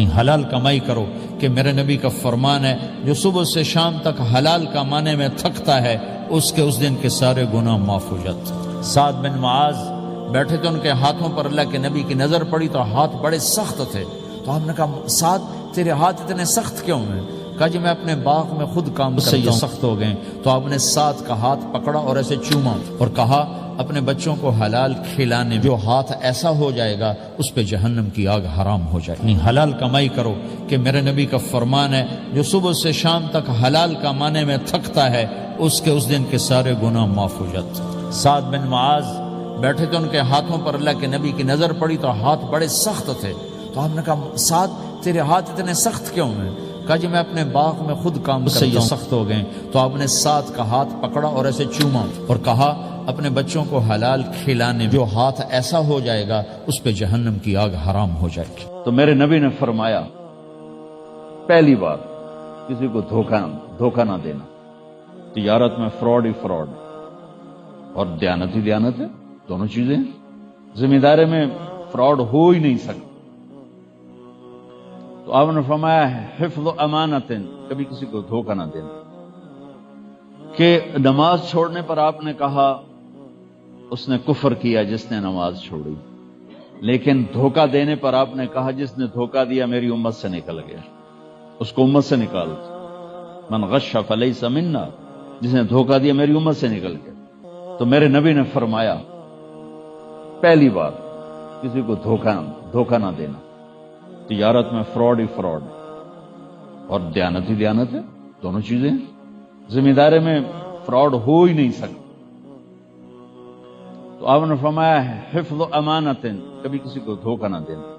حلال کمائی کرو کہ میرے نبی کا فرمان ہے جو صبح سے شام تک حلال کمانے میں تھکتا ہے اس کے اس دن کے سارے گناہ معاف ہو جاتے ہیں۔ سعد بن معاذ بیٹھے تھے، ان کے ہاتھوں پر اللہ کے نبی کی نظر پڑی تو ہاتھ بڑے سخت تھے، تو ہم نے کہا سعد تیرے ہاتھ اتنے سخت کیوں ہیں؟ کہا جی میں اپنے باغ میں خود کام کرتا ہوں، سخت ہو گئے۔ تو آپ نے سعد کا ہاتھ پکڑا اور ایسے چوما اور کہا اپنے بچوں کو حلال کھلانے جو ہاتھ ایسا ہو جائے گا اس پہ جہنم کی آگ حرام ہو جائے گی۔ حلال کمائی کرو کہ میرے نبی کا فرمان ہے جو صبح سے شام تک حلال کمانے میں تھکتا ہے اس کے اس دن کے سارے گناہ معاف ہو جاتے ہیں۔ سعد بن معاذ بیٹھے تھے، ان کے ہاتھوں پر اللہ کے نبی کی نظر پڑی تو ہاتھ بڑے سخت تھے، تو ہم نے کہا سعد تیرے ہاتھ اتنے سخت کیوں ہیں؟ کہا جی میں اپنے باغ میں خود کام کرتا ہوں، سخت ہو گئے۔ تو آپ نے سعد کا ہاتھ پکڑا اور ایسے چوما اور کہا اپنے بچوں کو حلال کھلانے جو ہاتھ ایسا ہو جائے گا اس پہ جہنم کی آگ حرام ہو جائے گی۔ تو میرے نبی نے فرمایا پہلی بات کسی کو دھوکہ نہ دینا، تجارت میں فراڈ ہی فراڈ اور دیانت ہی دیانت ہے، دونوں چیزیں ہیں۔ ذمہ داری میں فراڈ ہو ہی نہیں سکتا۔ تو آپ نے فرمایا حفظ امانت، کبھی کسی کو دھوکہ نہ دینا۔ کہ نماز چھوڑنے پر آپ نے کہا اس نے کفر کیا جس نے نماز چھوڑی، لیکن دھوکہ دینے پر آپ نے کہا جس نے دھوکہ دیا میری امت سے نکل گیا، اس کو امت سے نکال دو۔ من غش فلیس منا، جس نے دھوکہ دیا میری امت سے نکل گیا۔ تو میرے نبی نے فرمایا پہلی بات کسی کو دھوکہ نہ دینا، تجارت میں فراڈ ہی فراڈ اور دیانت ہی دیانت ہے، دونوں چیزیں ہیں۔ ذمہ داری میں فراڈ ہو ہی نہیں سکتا۔ تو آپ نے فرمایا حفظ امانت، کبھی کسی کو دھوکہ نہ دینا۔